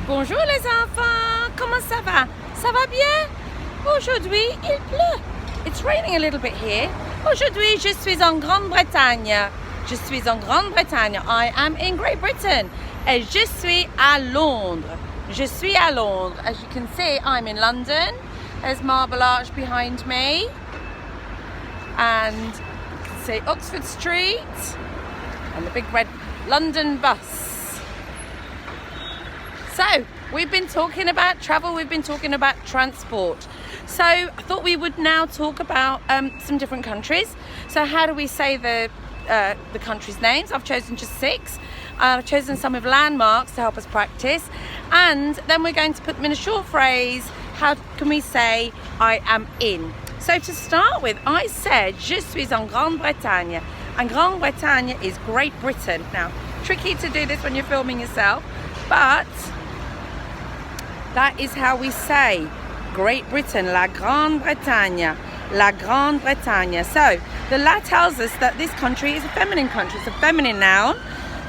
Bonjour les enfants, comment ça va? Ça va bien? Aujourd'hui, il pleut. It's raining a little bit here. Aujourd'hui, je suis en Grande-Bretagne. Je suis en Grande-Bretagne. I am in Great Britain. Et je suis à Londres. Je suis à Londres. As you can see, I'm in London. There's Marble Arch behind me. And you can see Oxford Street. And the big red London bus. So, we've been talking about travel, we've been talking about transport. So, I thought we would now talk about some different countries. So, how do we say the countries' names? I've chosen just 6. I've chosen some with landmarks to help us practice. And then we're going to put them in a short phrase. How can we say, I am in? So, to start with, I said, je suis en Grande-Bretagne. And Grande-Bretagne is Great Britain. Now, tricky to do this when you're filming yourself, but that is how we say Great Britain, la Grande-Bretagne, la Grande-Bretagne. So the la tells us that this country is a feminine country. It's a feminine noun.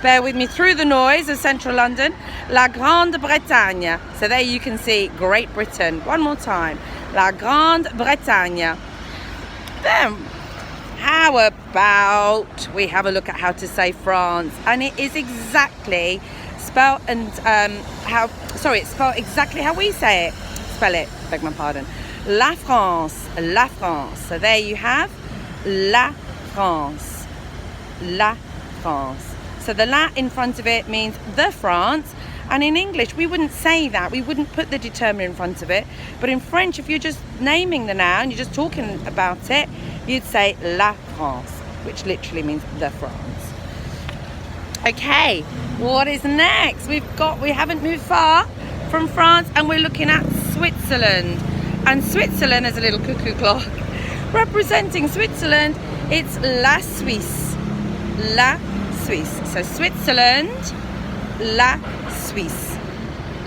Bear with me through the noise of central London. La Grande-Bretagne. So there you can see Great Britain. One more time. La Grande-Bretagne. Then, how about we have a look at how to say France? And it is exactly spelled and it's spelled exactly how we say it. Spell it, beg my pardon. La France, la France. So there you have la France, la France. So the la in front of it means the France. And in English, we wouldn't say that. We wouldn't put the determiner in front of it. But in French, if you're just naming the noun, you're just talking about it, you'd say la France, which literally means the France. Okay, what is next? We haven't moved far from France and we're looking at Switzerland. And Switzerland is a little cuckoo clock. Representing Switzerland, it's la Suisse. La Suisse. So Switzerland, la Suisse.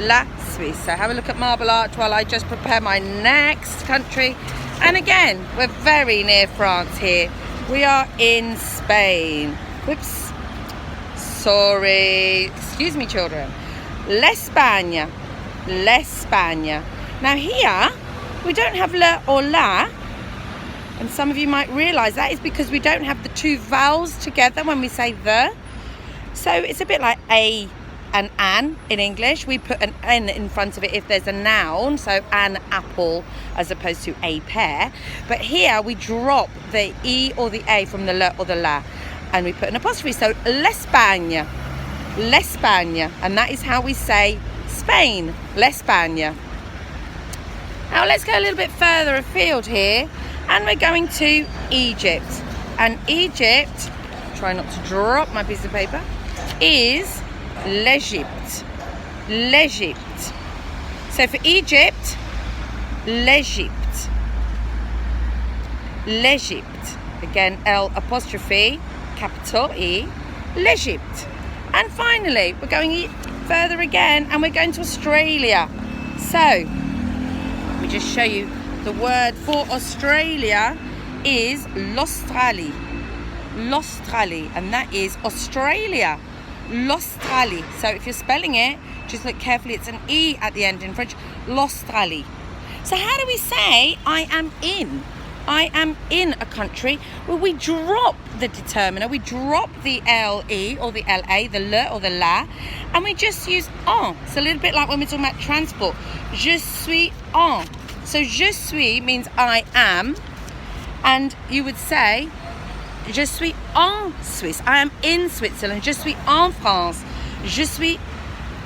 La Suisse. So have a look at Marble Arch while I just prepare my next country. And again, we're very near France here. We are in Spain. Whoops. Sorry. Excuse me, children. L'Espagne. L'Espagne. Now here, we don't have le or la. And some of you might realise that is because we don't have the 2 vowels together when we say the. So it's a bit like a and an in English. We put an n in front of it if there's a noun, so an apple as opposed to a pear. But here we drop the e or the a from the le or the la and we put an apostrophe. So l'Espagne, l'Espagne, and that is how we say Spain, l'Espagne. Now let's go a little bit further afield here and we're going to Egypt. And Egypt, try not to drop my piece of paper, is l'Egypte. L'Egypte. So for Egypt, l'Egypte. L'Egypte. Again, L apostrophe, capital E, l'Egypte. And finally, we're going further again and we're going to Australia. So, let me just show you the word for Australia is l'Australie. L'Australie, and that is Australia. L'Australie. So if you're spelling it, just look carefully. It's an E at the end in French. L'Australie. So how do we say I am in? I am in a country. Well, we drop the determiner. We drop the L-E or the L-A, the le or the la, and we just use en. It's a little bit like when we're talking about transport. Je suis en. So je suis means I am, and you would say je suis en Suisse. I am in Switzerland. Je suis en France. Je suis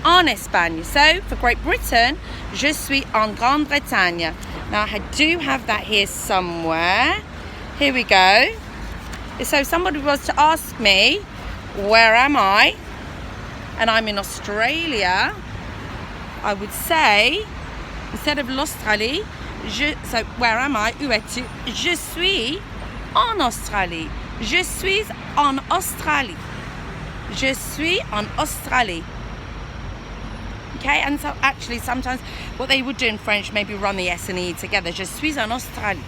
en Espagne. So for Great Britain, je suis en Grande-Bretagne. Now I do have that here somewhere. Here we go. So if somebody was to ask me, where am I? And I'm in Australia, I would say, instead of l'Australie, so where am I? Où es-tu? Je suis en Australie. Je suis en Australie. Je suis en Australie. Okay, and so actually sometimes what they would do in French, maybe run the S and E together. Je suis en Australie.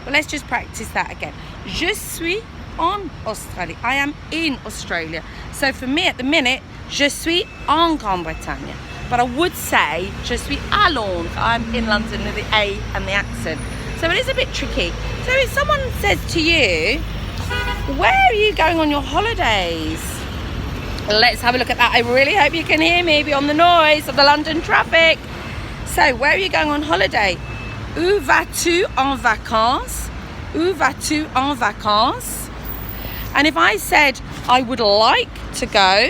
But let's just practice that again. Je suis en Australie. I am in Australia. So for me at the minute, je suis en Grande-Bretagne. but I would say je suis à Londres. I'm in London with the A and the accent. So it is a bit tricky. So if someone says to you, where are you going on your holidays? Let's have a look at that. I really hope you can hear me beyond the noise of the London traffic. So where are you going on holiday? Où vas-tu en vacances? Où vas-tu en vacances? And if I said I would like to go,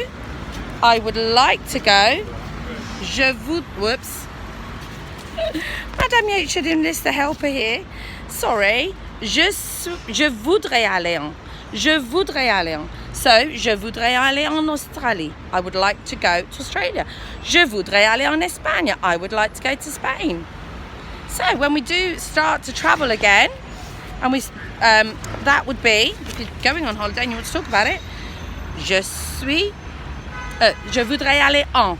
je vous, whoops. Madame Yates didn't list the helper here. Sorry. Je voudrais aller en. Je voudrais aller en. So, je voudrais aller en Australie. I would like to go to Australia. Je voudrais aller en Espagne. I would like to go to Spain. So, when we do start to travel again, and we that would be, if you're going on holiday and you want to talk about it, je voudrais aller en.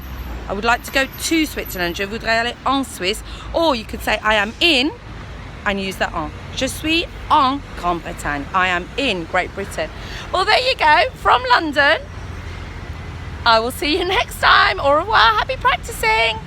I would like to go to Switzerland. Je voudrais aller en Suisse. Or you could say I am in and use that en. Je suis en Grande-Bretagne. I am in Great Britain. Well, there you go, from London. I will see you next time. Au revoir. Happy practicing.